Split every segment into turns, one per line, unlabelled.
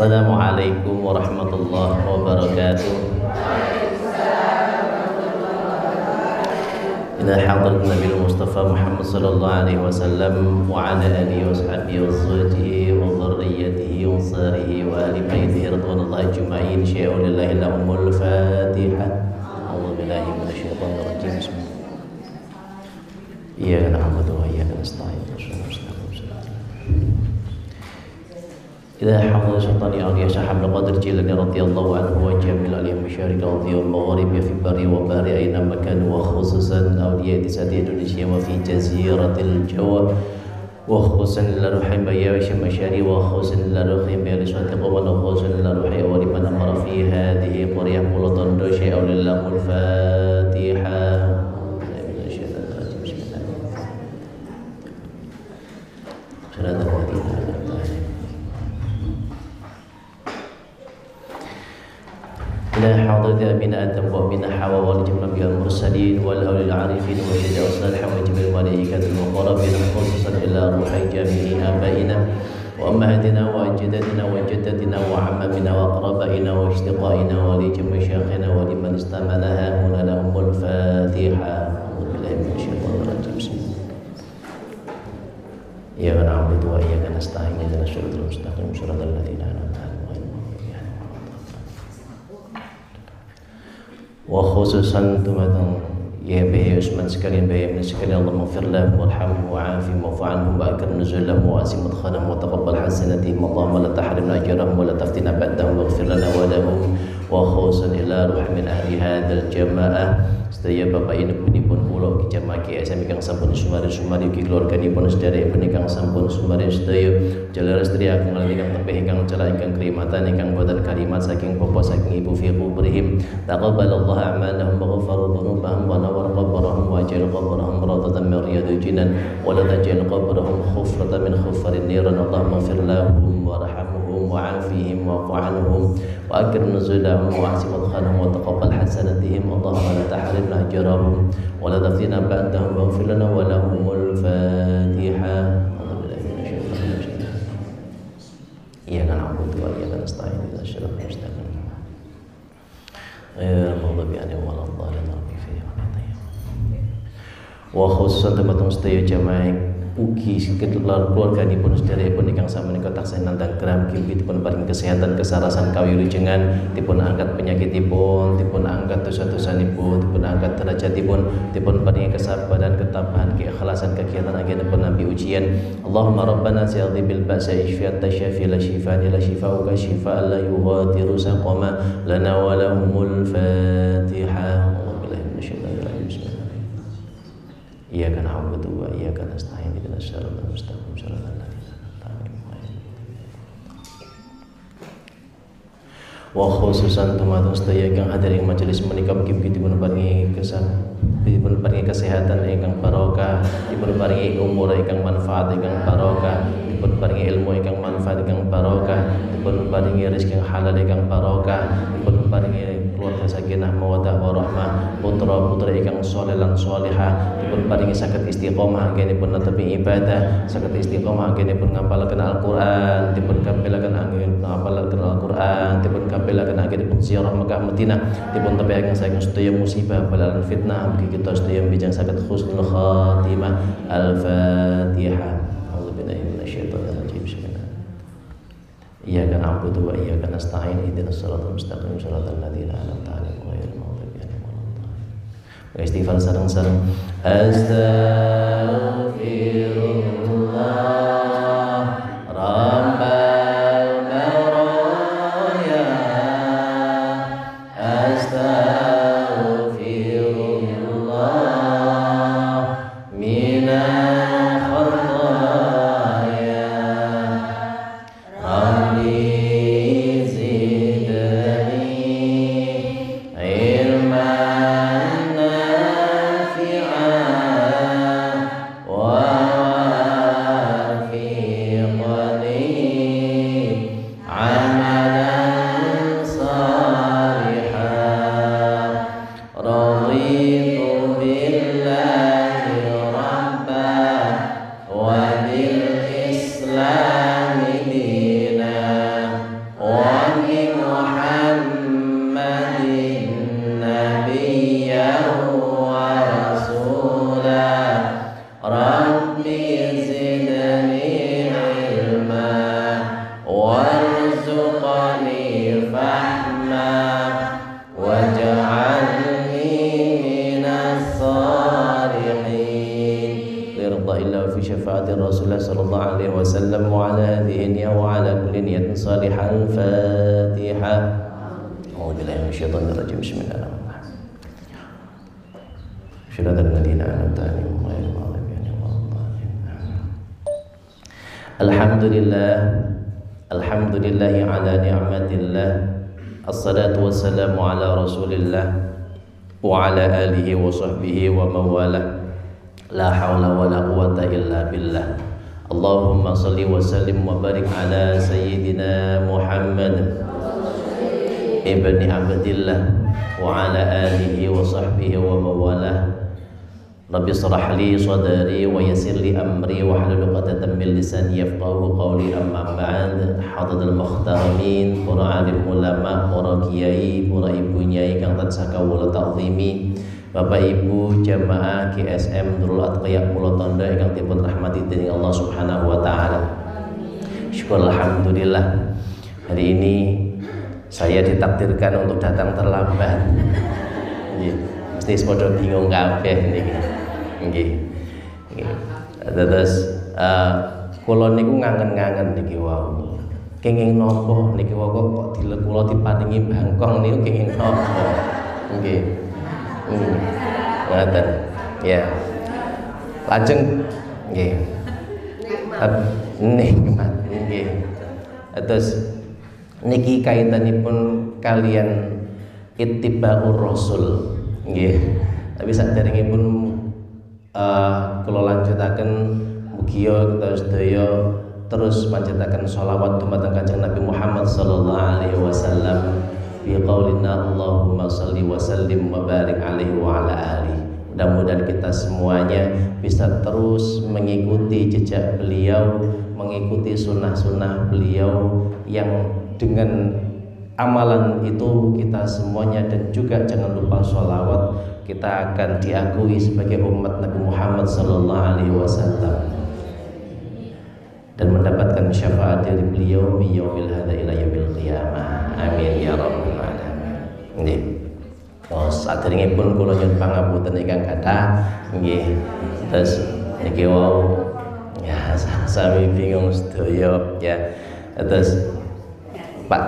Assalamualaikum warahmatullahi wabarakatuh. Ila hadrat Nabi Mustafa Muhammad sallallahu alaihi wasallam wa ala alihi wa sahbihi wa azwajihi wa dhurriyyatihi wa sarihi wa ali baitihi radhiyallahu ajma'in. Syai'un lillahi lahumul Fatihah. A'udzu billahi minasyaitonir rajim. Bismillah. Iyyaka na'budu wa iyyaka nasta'in. إذا حضر سلطان أولياء صاحب القدر جيلاني رضي الله عنه وجميع الأولياء المشاركة رضي المغارب في البر والبحر أينما كانوا وخصوصا أولياء سادة إندونيسيا وفي جزيرة الجواب وخصوصا للروحين بياش مشاري وخصوصا للروحين بياش وتقوم وخصوصا للروحين ولمن أمر في هذه قرية مولطن دوشي أو لله الفاتحة. إلى حضرة أبينا آدم وأبينا حواء والجميع الأنبياء المرسلين والأولياء العارفين والشهداء والصالحين وجميع الملائكة المقربين خصوصا إلى روحي جميع آبائنا وأمهاتنا وأجدادنا وجدتنا وعمامنا وأقربائنا وأشقائنا ولجميع شيخنا ولمن استعملها هنا لهم الفاتحة. أعوذ بالله من الشيطان الرجيم. بسم الله. إياك نعبد وإياك نستعين اهدنا الصراط المستقيم صراط الذين أنعمت عليهم وخصوصا تمام يا به عثمان sekalian bayi من sekalian Allah maghfir lahum warhamhum wa'afihim wa'fu anhum wa akrim nuzulahum wa asim mudkhalahum wa taqabbal hasanatihim Allahumma la tahrimna ajrahum wa la taftina ba'dahum waghfir lana wa lahum wa khususan ila ruh min ahli hadzal jamaah sedaya bapak ibu pun kula jamaah KSM ingkang sampun sumari ugi keluarganipun sedherek ingkang sampun sumari sedaya jalar sedherek ageng ingkang tepih ingkang celak ingkang kelimatan ingkang boten kalimat saking bapak saking ibu fi kubrihim taqabbalallahu a'malahum wa ghafara dhunubahum wa nawwara qabrahum wa ja'al qabrahum rawdatan min riyadil jinan wa la taj'al qabrahum khufratan min khufarin niran Allahumma ighfir lahum warhamhum wa'afihim wa'fu anhum wa akrim nuzulahum wa ahsin mudkhalahum wa taqabbal hasanatihim Allahumma la tahrimna ajrahum wa la taftina ba'dahum waghfir lana wa lahumul Fatihah. Iyyaka na'budu wa iyyaka nasta'in ihdinas siratal mustaqim ghairil maghdubi 'alaihim waladdallin wa khususan teman-teman sedaya jamaah ugi keluarganipun sedherekipun ingkang sami menika taksih nandhang gram mugi dipun paring kesehatan kesarasan kawilujengan dipun angkat penyakitipun dipun angkat dosa-dosanipun dipun angkat derajatipun dipun paringi kesabaran ketabahan keikhlasan kegiatan agengipun nabi ujian Allahumma rabbana zidni bil ba'sa isfiat tasyafi la shifaa la shifauka shifaa la yughadiru saqama lana wa lahumul Fatihah. Iyyaka na'budu wa iyyaka nasta'in ihdinas siratal mustaqim siratal ladzina an'amta 'alaihim. Wa khususan tumatun sedaya ingkang hadir ing majelis menika mugi-mugi dipun paringi dipun paringi kesehatan ingkang barokah, dipun paringi umur ingkang manfaat ingkang barokah, dipun paringi ilmu ingkang manfaat ingkang barokah, dipun paringi rezeki ingkang halal ingkang barokah, dipun paringi keluarga sakinah mawaddah warahmah putra-putri ingkang saleh lan salihah dipun paringi saged istiqomah anggenipun netepi ibadah saged istiqomah anggenipun ngapalaken Al-Qur'an dipun kampilaken anggenipun ngapalaken Al-Qur'an dipun kampilaken anggenipun ziarah Mekah Madinah dipun tepiaken saking sedaya musibah balalan fitnah mugi kita sedaya bijang saged husnul khatimah. Al-Fatihah. A'udzu billahi minasyaitonir rajim. Bismillah. Iyyaka na'budu wa iyyaka nasta'in ihdinas siratal mustaqim siratal ladzina an'amta 'alaihim ghairil maghdubi 'alaihim waladdallin. Istighfar sareng-sareng. Astaghfirullah rabbal baraya astaghfirullah minal khataaya ilman nafi'an wa wassalamu ala hadhihi niyya wa ala kulli niyatin salihah. Al-Fatihah. A'udzubillahi minasyaitonir rajim. Bismillahirrahmanirrahim. Syiratal ladzina an'amta 'alaihim ghairil maghdubi 'alaihim waladdallin. Alhamdulillah. Alhamdulillahi ala ni'matillah. Assalatu wassalamu ala rasulillah wa ala alihi wa sahbihi wa mawalah. La hawla wa la quwata illa billah. Allahumma salli wa sallim wa barik ala sayyidina Muhammad ibni Abdillah wa ala alihi wa sahbihi wa mawalah. Rabbi shrah li sadri wa yassir li amri wa hlul 'uqdatam min lisani yafqahu qawli. Amma ba'd. Hadirin muhtaramin, para alim ulama, para kiai, para ibu nyai kang tansah kawula ta'zimi, Bapak Ibu jamaah GSM Nurul Atqiya Pulau Tondo ingkang dipun rahmati dening Allah Subhanahu wa taala. Syukur alhamdulillah. Hari ini saya ditakdirkan untuk datang terlambat. Nggih, mesti padha bingung kabeh niki. Nggih. Terus kula niku ngangen-ngangen niki wau. Kenging napa niki wau kok kula diparingi bangkong niku kenging napa? Nggih. Ngaten. Ya. Lajeng nggih. Nikmat nggih. Terus niki kaitanipun kalian ittiba'ur rasul nggih. Tapi saderengipun kula lanjutaken mugia kita sedaya terus manjataken sholawat dumateng Kanjeng Nabi Muhammad sallallahu alaihi wasallam bi qaulina Allahumma shalli wa sallim wa barik alaihi wa ala alihi. Mudah-mudahan kita semuanya bisa terus mengikuti jejak beliau, mengikuti sunnah-sunnah beliau, yang dengan amalan itu kita semuanya dan juga jangan lupa sholawat, kita akan diakui sebagai umat Nabi Muhammad sallallahu alaihi wasallam dan mendapatkan syafaat dari beliau bi yaumil hadza ila yaumil qiyamah. Amin ya rabbal alamin. Nggih. Terus saderengipun kula nyuwun pangapunten ingkang kathah nggih. Terus niki wau ya sami bingung sedaya ya. Terus Pak,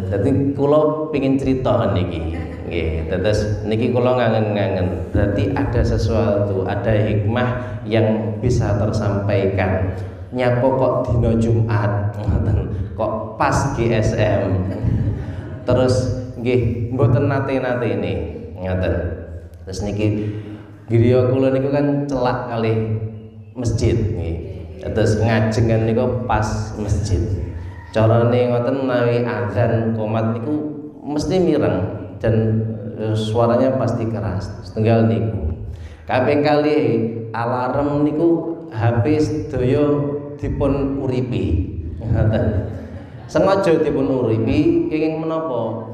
dadi kula pengin cerita niki. Nggih, terus niki kula ngangen-ngangen. Berarti ada sesuatu, ada hikmah yang bisa tersampaikan. Nyapa kok dina Jumat, kok pas GSM. Terus nggih, mboten nate-nate ini, ngaten. Terus niki griya kula niku kan celak kali masjid nggih. Terus ngajengan niku pas masjid. Carane ngoten menawi azan qomat niku mesti mireng dan suaranya pasti keras. Setunggal niku. Kaping kali alarm niku HP sedaya dipun uripi. Ngoten. Sengaja dipun uripi kenging menapa?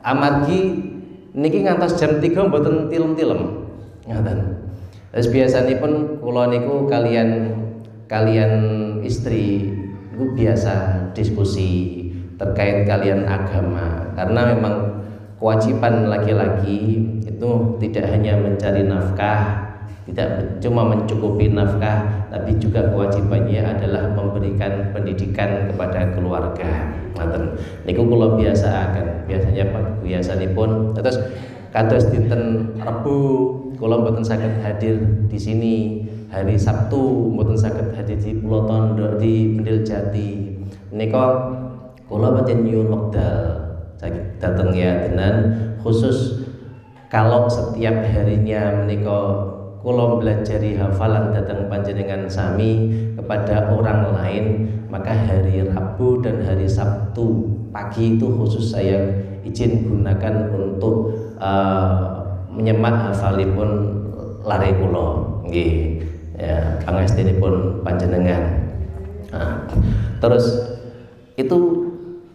Amargi niki ngantos jam 3 mboten tilem-tilem. Ngoten. Terus biasanipun kula niku kalian istri niku biasa diskusi terkait kalian agama, karena memang kewajiban laki-laki itu tidak hanya mencari nafkah, tidak cuma mencukupi nafkah, tapi juga kewajibannya adalah memberikan pendidikan kepada keluarga. Ngoten. Niku kula biasaaken. Biasanya biasanipun terus kados dinten Rebo kula mboten saged hadir di sini. Hari Sabtu mboten saged hadir di Pulau Tondo di Pendil Jati. Menika kula pancen nyuwun wekdal saged dateng ya tenan, khusus kalau setiap harinya menika kula belajari hafalan datang panjenengan sami kepada orang lain, maka hari Rabu dan hari Sabtu pagi itu khusus saya izin gunakan untuk menyemak hafalipun lare kula nggih. Ya, pangestinipun panjenengan. Terus itu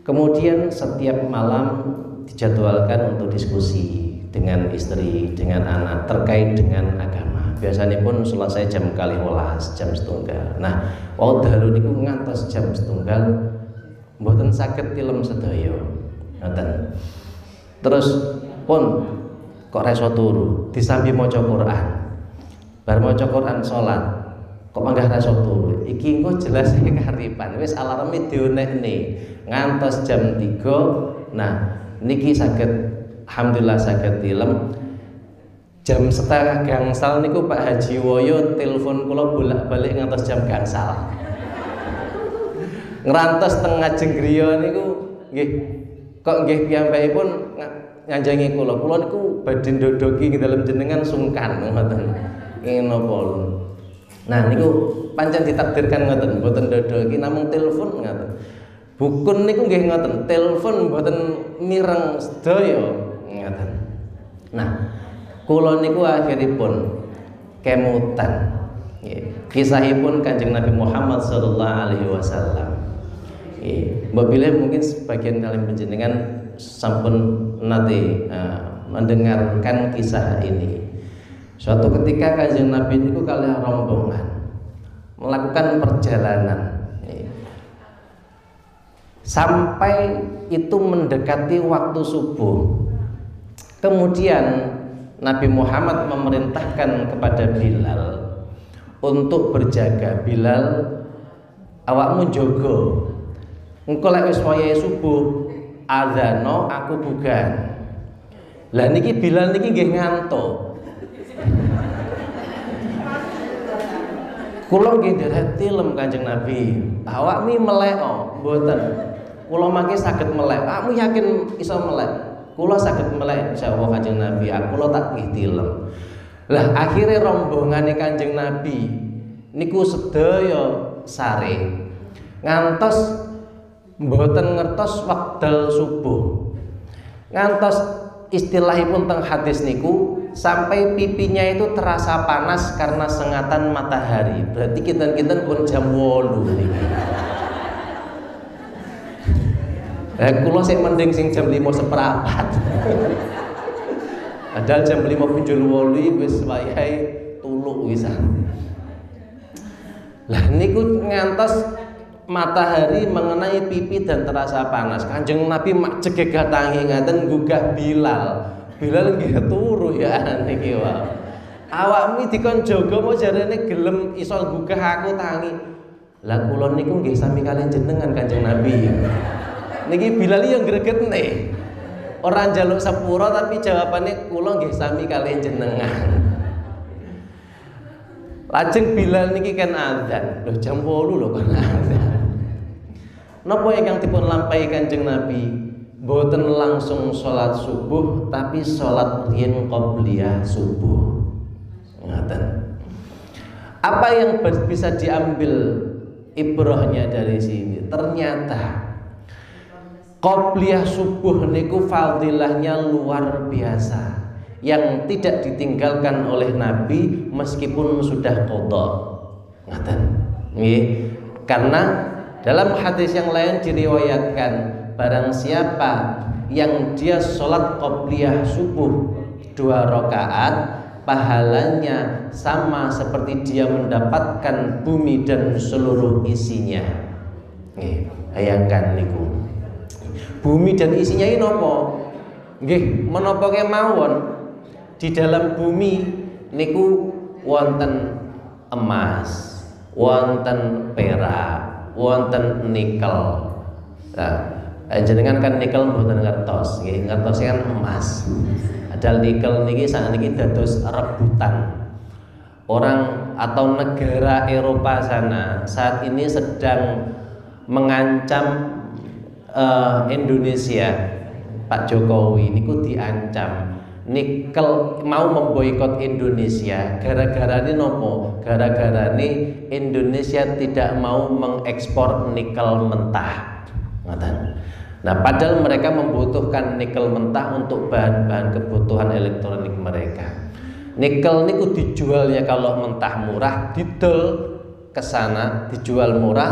kemudian setiap malam dijadwalkan untuk diskusi dengan istri, dengan anak terkait dengan agama. Biasanya pun selesai jam 12, jam 1:30. Nah, wau dalu niku ngantos jam 1:30 mboten saged tilem sedaya. Ngoten. Terus pun kok reso turu, disambi maca Quran. Bar maca Quran salat, kok manggah ra iso turu. Iki engko jelas karipan. Wis alarme dionekne ngantos jam 3. Nah, niki saged alhamdulillah saged tilem. Jam setengah gangsal niku Pak Haji Woyo telepon kula bolak-balik ngantos jam gangsal. Ngrantos teng Ngajeng Griya niku nggih kok nggih piyambakipun nganjangi kula niku badhe ndodoki dalem jenengan sungkan ngoten. Nggih napa. Nah niku pancen ditakdirkan ngoten, mboten ndodoki namung telepon ngoten. Bukun niku nggih ngoten, telepon mboten mireng sedaya ngoten. Nah, kula niku akhiripun kemutan. Nggih, kisahipun Kanjeng Nabi Muhammad sallallahu alaihi wasallam. Nggih, mbok bilih mungkin sebagian kalian panjenengan sampun nate mendengarkan kisah ini. Suatu ketika Kanjeng Nabi niku kalih rombongan melakukan perjalanan sampai itu mendekati waktu subuh. Kemudian Nabi Muhammad memerintahkan kepada Bilal untuk berjaga. Bilal, awakmu jogo. Engko lek wis wayahe subuh adzano aku bukan. Lah niki Bilal niki nggih ngantuk. Kula nggih nderek tilem Kanjeng Nabi. Awak mi melek mboten. Kula mangke saged melek. Awakmu yakin iso melek? Kula saged melek insyaallah Kanjeng Nabi. Kula tak nggih tilem. Lah akhire rombongane Kanjeng Nabi niku sedaya sare. Ngantos mboten ngertos wekdal subuh. Ngantos istilahipun teng hadis niku sampai pipinya itu terasa panas karena sengatan matahari. Berarti kita pun jam 8 niki. Kula sik mending sing jam 5:15. Padahal jam 5:08 wis wayahe tulu wisan. Lah niku ngantos matahari mengenai pipi dan terasa panas. Kanjeng Nabi mak jegegah tangi ngaten gugah Bilal. Bilal nggih turu ya niki wae. Awakmu dikon jaga mau jarene gelem iso gugah aku tangi. Lah kula niku nggih sami kalian jenengan Kanjeng Nabi. Niki Bilal yo gregetne. Ora njaluk sepuro tapi jawabane kula nggih sami kalian jenengan. Lajeng Bilal niki kan adzan. Loh jam 8 lho kan adzan. Napa ingkang dipun lampahi Kanjeng Nabi? Boten langsung sholat subuh tapi sholat riyen qobliyah subuh. Ngaten. Apa yang bisa diambil ibrahnya dari sini? Ternyata qobliyah subuh niku fadilahnya luar biasa yang tidak ditinggalkan oleh Nabi meskipun sudah qadha. Ngaten. Nggih. Karena dalam hadis yang lain diriwayatkan barang siapa yang dia sholat qobliyah subuh 2 rakaat, pahalanya sama seperti dia mendapatkan bumi dan seluruh isinya. Nggih, bayangkan niku. Bumi dan isinya ini nopo? Nggih, menapa kemawon di dalam bumi niku wonten emas, wonten perak, wonten nikel. Nah, jenengan kan nikel mboten ngertos, nggih, ngertos kan emas. Padahal nikel niki sakniki dados rebutan. Orang atau negara Eropa sana saat ini sedang mengancam Indonesia. Pak Jokowi niku diancam nikel mau memboikot Indonesia gara-gara ini nopo? Gara-gara ini Indonesia tidak mau mengekspor nikel mentah. Nah, padahal mereka membutuhkan nikel mentah untuk bahan-bahan kebutuhan elektronik mereka. Nikel niku dijual ya kalau mentah murah, didol ke sana, dijual murah,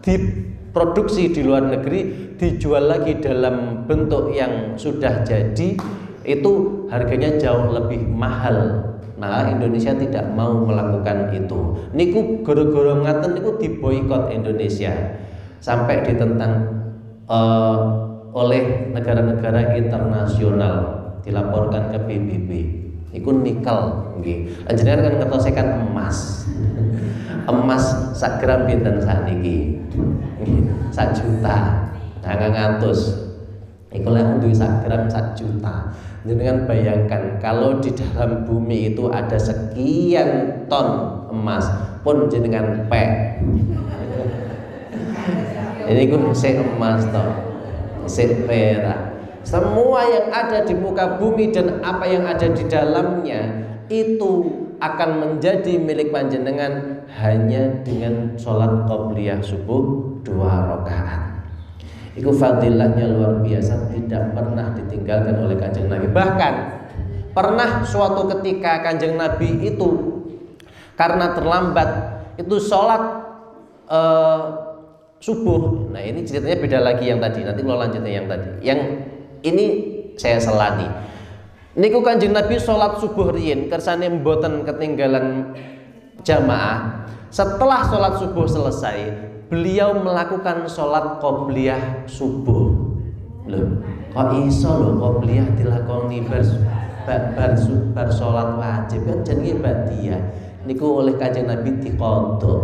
diproduksi di luar negeri, dijual lagi dalam bentuk yang sudah jadi, itu harganya jauh lebih mahal. Nah, Indonesia tidak mau melakukan itu. Niku gara-gara ngaten niku diboikot Indonesia sampai ditentang oleh negara-negara internasional, dilaporkan ke PBB. Iku nikel nggih. Jenengan kan ngertos kan emas. Emas 1 gram pinten sakniki? 1 juta. Jangan ngantus. Iku lek duwe 1 gram 1 juta. Jenengan bayangkan kalau di dalam bumi itu ada sekian ton emas pun jenengan pek. Ini ku sik emas toh, sik perak. Semua yang ada di muka bumi dan apa yang ada di dalamnya itu akan menjadi milik panjenengan hanya dengan sholat qobliyah subuh 2 rakaat. Itu fadilahnya luar biasa, tidak pernah ditinggalkan oleh Kanjeng Nabi. Bahkan pernah suatu ketika Kanjeng Nabi itu karena terlambat itu sholat subuh. Nah ini ceritanya beda lagi yang tadi. Nanti kalau lanjutnya yang tadi. Yang ini saya selani. Niku Kanjeng Nabi sholat subuh riyin kersane mboten ketinggalan jamaah. Setelah sholat subuh selesai, beliau melakukan sholat qobliyah subuh. Loh, kok iso lho qobliyah dilakoni bar sholat wajib kan jenenge ba'diyah. Niku oleh Kanjeng Nabi diqodok.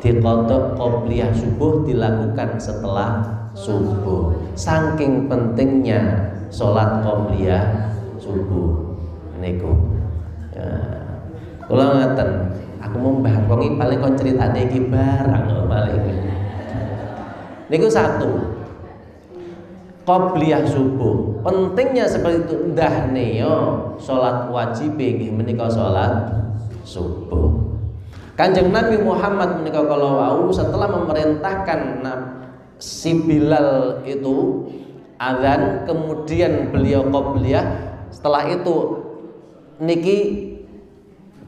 Diqodok qobliyah subuh dilakukan setelah subuh. Saking pentingnya sholat qobliyah subuh niku. Ya, kula ngaten. Aku mau mbangkongi paling kon ceritane iki barang paling. Niku 1. Qobliyah subuh. Pentingnya seperti itu ndahne yo salat wajib nggih menika salat subuh. Kanjeng Nabi Muhammad menika kala wau setelah memerintahkan si Bilal itu azan, kemudian beliau qobliyah. Setelah itu niki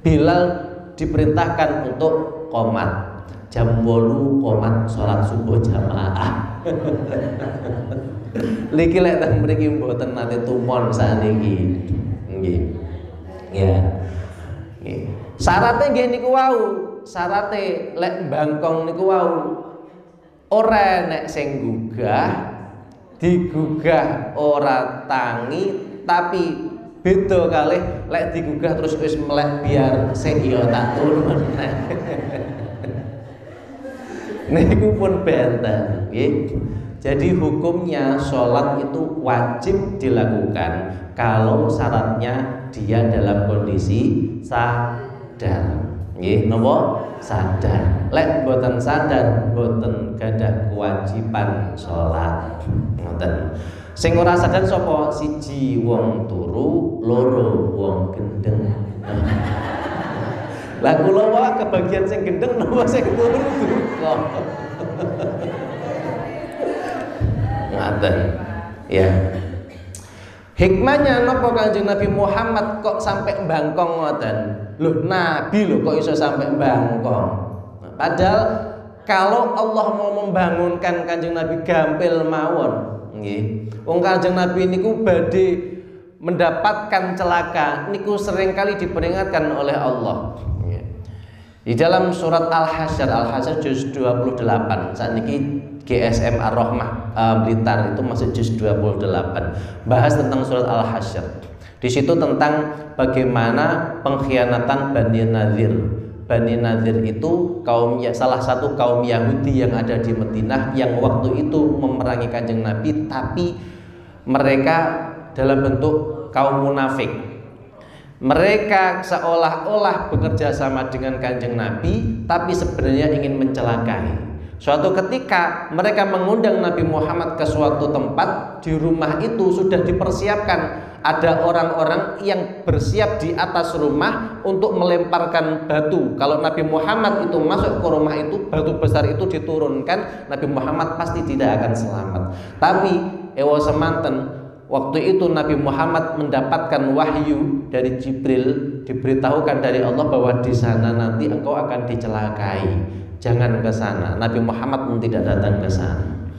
Bilal diperintahkan untuk qomat jam 8 qomat sholat subuh jamaah. Niki lek teng mriki mboten nate tumon saniki. Nggih. Ya. Nggih. Syaraté nggih niku wau, syaraté lek mbangkong niku wau ora nek sing gugah, digugah ora tangi, tapi beda kalih lek digugah terus wis melek biar sing iya tak turun. Niku pun benten nggih. Jadi hukumnya sholat itu wajib dilakukan kalau syaratnya dia dalam kondisi sadar. Nggih, napa? Sadar. Lek boten sadar, boten gadah kewajiban sholat. Ngoten. Sing ora sadar sapa? Siji wong turu, loro wong gendeng. Lah kula wae kebagian sing gendeng napa sing turu kok. Ngaten. Ya. Hikmahnya napa Kanjeng Nabi Muhammad kok sampai mbangkong ngoten? Loh, Nabi lho kok iso sampai mbangkong. Padahal kalau Allah mau membangunkan Kanjeng Nabi gampil mawon, nggih. Wong Kanjeng Nabi niku badhe mendapatkan celaka niku seringkali diperingatkan oleh Allah. Di dalam surat Al-Hasyr juz 28 saat niki GSM Ar-Rahmah Blitar itu masih juz 28 bahas tentang surat Al-Hasyr. Di situ tentang bagaimana pengkhianatan Bani Nadir. Bani Nadir itu salah satu kaum Yahudi yang ada di Madinah yang waktu itu memerangi Kanjeng Nabi, tapi mereka dalam bentuk kaum munafik. Mereka seolah-olah bekerja sama dengan Kanjeng Nabi, tapi sebenarnya ingin mencelakai. Suatu ketika mereka mengundang Nabi Muhammad ke suatu tempat, di rumah itu sudah dipersiapkan, ada orang-orang yang bersiap di atas rumah untuk melemparkan batu. Kalau Nabi Muhammad itu masuk ke rumah itu, batu besar itu diturunkan, Nabi Muhammad pasti tidak akan selamat. Tapi ewa semanten, waktu itu Nabi Muhammad mendapatkan wahyu dari Jibril, diberitahukan dari Allah bahwa di sana nanti engkau akan dicelakai, jangan ke sana. Nabi Muhammad pun tidak datang ke sana.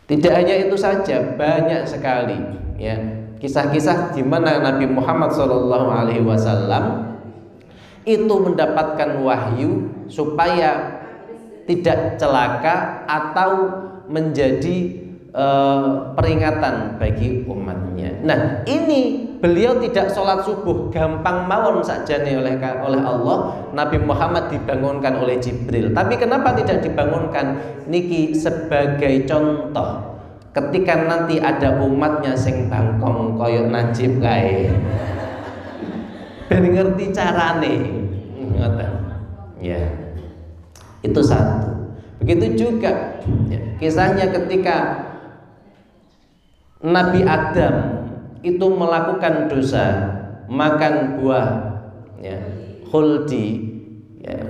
Tidak hanya itu saja, banyak sekali ya kisah-kisah di mana Nabi Muhammad SAW itu mendapatkan wahyu supaya tidak celaka atau menjadi peringatan bagi umatnya. Nah, ini beliau tidak sholat subuh, gampang mawon saja nih oleh Allah. Nabi Muhammad dibangunkan oleh Jibril. Tapi kenapa tidak dibangunkan? Niki sebagai contoh. Ketika nanti ada umatnya sing bangkong koyok Najib kae, ben ngerti carane. Ngoten. Ya. Itu satu. Begitu juga ya, kisahnya ketika Nabi Adam itu melakukan dosa, makan buah ya, khuldi ya,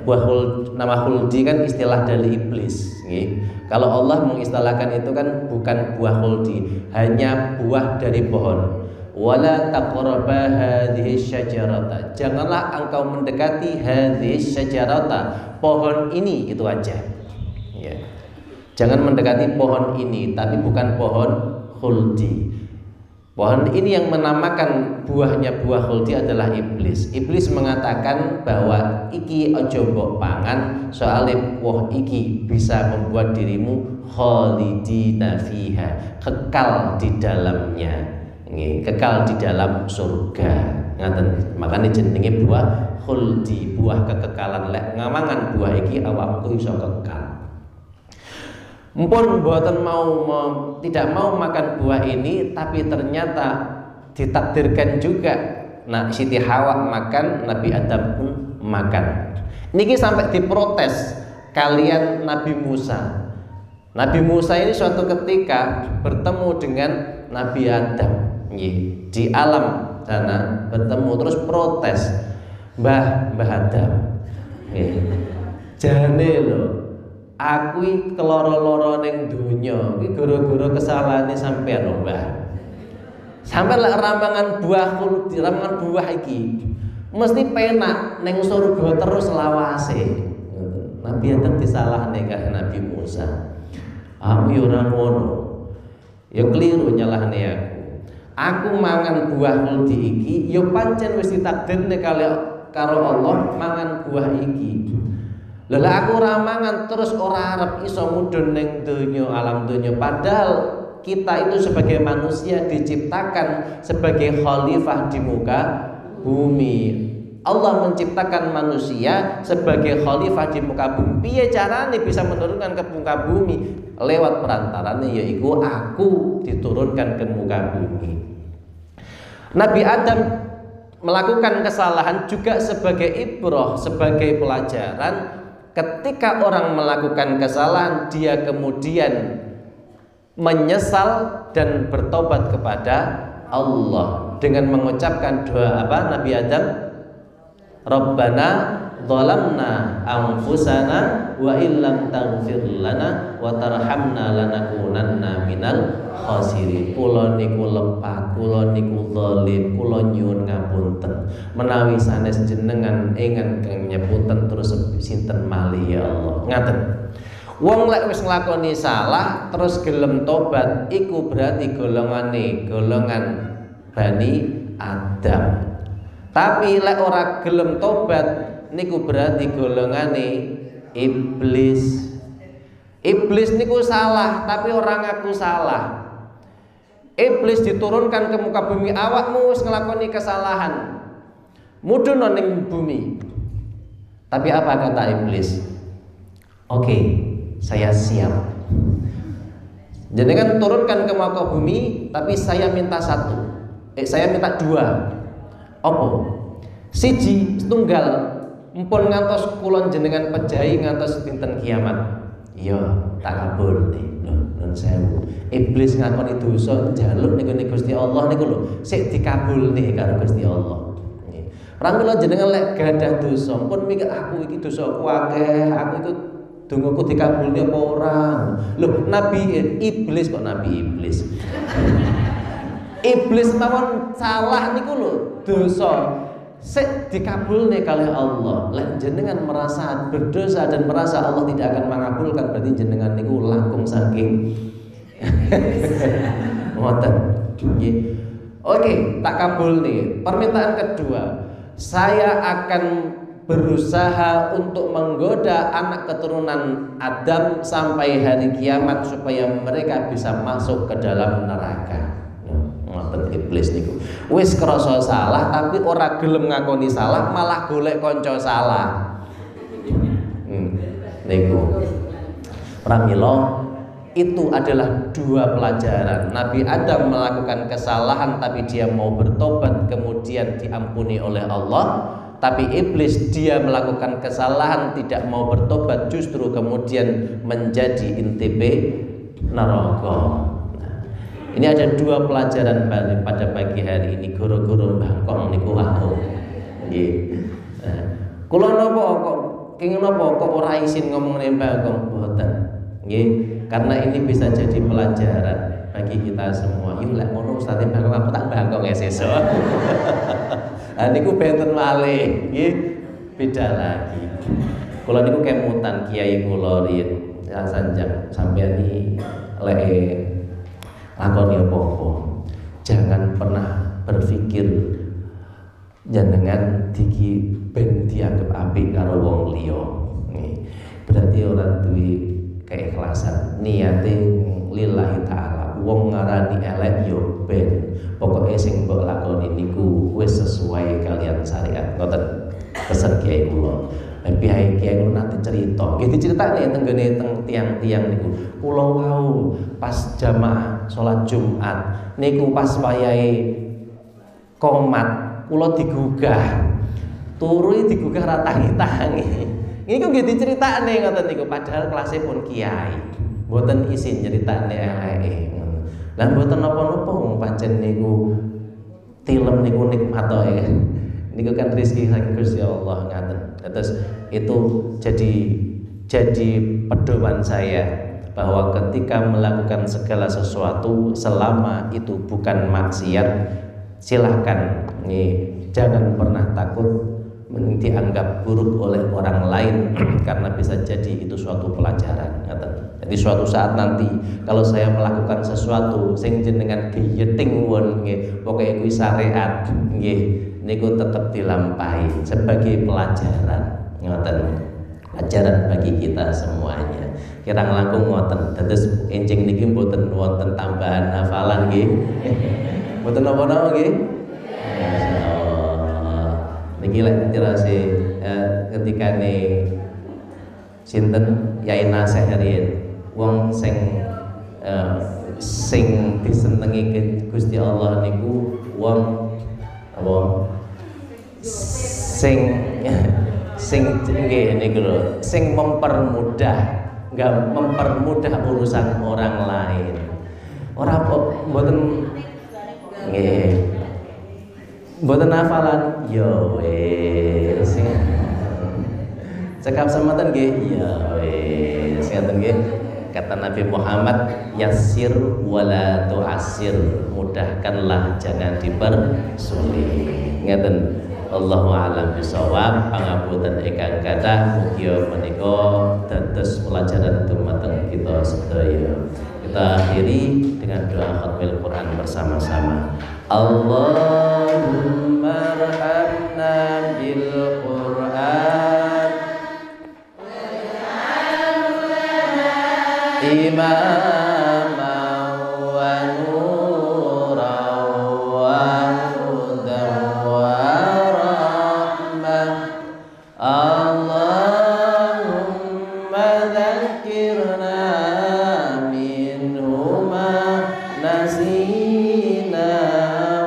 nama khuldi kan istilah dari iblis ya. Kalau Allah mengistilahkan itu kan bukan buah khuldi, hanya buah dari pohon. Wala taqraba hadhihi syajarata, janganlah engkau mendekati hadhihi syajarata, pohon ini, itu aja ya. Jangan mendekati pohon ini, tapi bukan pohon khuldi. Pohon ini yang menamakan buahnya buah khuldi adalah iblis. Iblis mengatakan bahwa iki ojo mbok pangan, soalnya woh iki bisa membuat dirimu khalidina fiha, kekal di dalamnya, kekal di dalam surga. Ngaten, makanya jenenge buah khuldi, buah kekekalan. Lek ngamangan buah iki awakmu iso kekal. Mpun mboten tidak mau makan buah ini, tapi ternyata ditakdirkan juga. Nah, Siti Hawa makan, Nabi Adam pun makan. Niki sampai diprotes kalian Nabi Musa. Nabi Musa ini suatu ketika bertemu dengan Nabi Adam di alam sana, bertemu terus protes, Mbah Adam, jane lho, aku keloro-loro ning donya iki gara-gara kesalahane sampean lho, Mbah. Sampai lek ramangan buah khuldi, ramangan buah iki mesti penak ning surga terus lawase. Nabi Adam disalahne karo Nabi Musa. Aku yo ora ngono. Ya keliru nyalahne aku. Aku mangan buah khuldi iki yo pancen wis ditakdirne karo Allah mangan buah iki. Lha aku ora mangan terus ora arep iso mudhun ning donya, alam donya, padahal kita itu sebagai manusia diciptakan sebagai khalifah di muka bumi. Allah menciptakan manusia sebagai khalifah di muka bumi. Piye carane bisa menurunkan ke muka bumi? Lewat perantarane yaiku aku diturunkan ke muka bumi. Nabi Adam melakukan kesalahan juga sebagai ibrah, sebagai pelajaran. Ketika orang melakukan kesalahan, dia kemudian menyesal dan bertobat kepada Allah dengan mengucapkan doa apa Nabi Adam? Rabbana zalamna anfusana wa illam taghfir lana wa tarhamna lanakunanna minal khasirin. Kula niku lepat, kula niku zalim, kula nyuwun ngapunten. Menawi sanes jenengan ingkang nyepunten terus sinten malih ya Allah. Ngaten. Wong lek wis nglakoni salah terus gelem tobat, iku berarti golongan Bani Adam. Tapi lek ora gelem tobat niku berarti golongane iblis. Iblis niku salah tapi orang ngaku salah. Iblis diturunkan ke muka bumi, awakmu wis nglakoni kesalahan, mudhun ning bumi. Tapi apa kata iblis? Oke, saya siap. Jenengan turunkan ke muka bumi, tapi saya minta saya minta dua. Apa? Siji setunggal, mpun ngantos kulon jenengan pejahi ngantos dinten kiamat. Iya, tak kabul nih. Nun sewu. Iblis ngakoni dosa njaluk niku Gusti Allah niku lho, sik dikabulne karo Gusti Allah. Nggih. Pramila jenengan lek gadah dosa, mpun mikir aku iki dosaku akeh, aku iku dongaku dikabulne apa ora. Lho, Iblis kok Nabi Iblis. Iblis mawon salah niku lho, dosa sik dikabulne kalih Allah. Lek jenengan merasa berdosa dan merasa Allah tidak akan mengabulkan, berarti jenengan niku langkung saking ngoten. Nggih. Oke, tak kabulne. Permintaan kedua, saya akan berusaha untuk menggoda anak keturunan Adam sampai hari kiamat supaya mereka bisa masuk ke dalam neraka. Ngoten iblis niku. Wis krasa salah tapi ora gelem ngakoni salah, malah golek kanca salah. Niku. Pramila itu adalah dua pelajaran. Nabi Adam melakukan kesalahan tapi dia mau bertobat kemudian diampuni oleh Allah. Tapi iblis dia melakukan kesalahan tidak mau bertobat justru kemudian menjadi intip neraka. Ini ada dua pelajaran pada pagi hari ini. Guru-guru bangkong niku wau. Nggih. Kula napa kok kenging napa kok ora isin ngomong bangkong mboten. Nggih, karena ini bisa jadi pelajaran bagi kita semua. Iki lek ngono Ustaz bangkong aku tak bangkong ya sesuk. Lah niku benten malih, nggih. Beda lagi. Kula niku kemutan kiai kula riyen sanjang sampeyan iki lek lakoni apa-apa jangan pernah berpikir jenengan diki ben dianggap apik karo wong liya. Berarti ora duwe keikhlasan, niate lillahi taala. Wong ngarani elek yo ben pokoke sing mbok lakoni niku wis sesuai kalian syariat. Ngoten pesen kiai kula. Pihak kiai kula nanti cerita, nggih dicritakne tenggene teng tiang-tiang niku. Kula wau pas jamaah salat Jumat niku pas wayahe qomat kula digugah. Turu digugah ra tangi-tangi. Niku nggih diceritakne ngoten niku padahal kelasé pun kiai. Mboten isin nyeritakne eleke. Lah mboten napa-napa wong pancen niku tilem niku nikmat ya. Niku kan rezeki saking Gusti Allah ngaten. Terus itu jadi pedoman saya bahwa ketika melakukan segala sesuatu selama itu bukan maksiat silahkan nih, jangan pernah takut dianggap buruk oleh orang lain karena bisa jadi itu suatu pelajaran. Jadi suatu saat nanti kalau saya melakukan sesuatu sing jenengan geyeting won nggih pokoke kuwi syariat nggih niku tetap dilampahi sebagai pelajaran. Ngoten. Pelajaran bagi kita semuanya. Kirang langkung ngoten. Dados enjing niki mboten wonten tambahan hafalan nggih. Mboten napa-napa nggih. Niki lek dirase ketika sinten Yai Nasih riyen wong sing disenengi Gusti Allah niku wong apa sing nggih niku lho sing mempermudah urusan orang lain. Ora mboten nggih mboten hafalan ya wis cekap semanten nggih ya wis ngaten nggih kata Nabi Muhammad yassir wala tu'assir mudahkanlah jangan dipersulit ngaten. Allahu a'lam bishawab. Pangapunten ingkang kathah mugi menika dados pelajaran dumateng kita sedaya. Kita akhiri dengan doa khatmil Quran bersama-sama. Allahumma arhamna bil Quran imaman wa nuran wa hudan wa rahmah. Allahumma dzakirna minhu ma nasina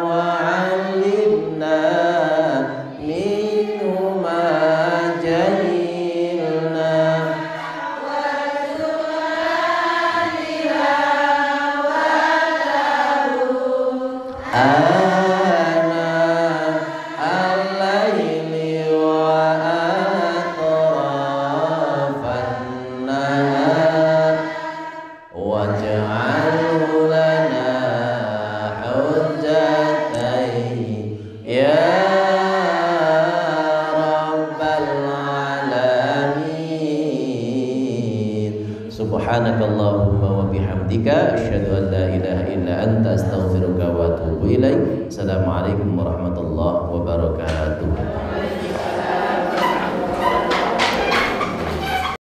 wa 'allimna minhu ma jahilna. Subhanakallahumma wa bihamdika asyhadu an la ilaha illa anta astaghfiruka wa atubu ilaik. Assalamualaikum warahmatullahi wabarakatuh.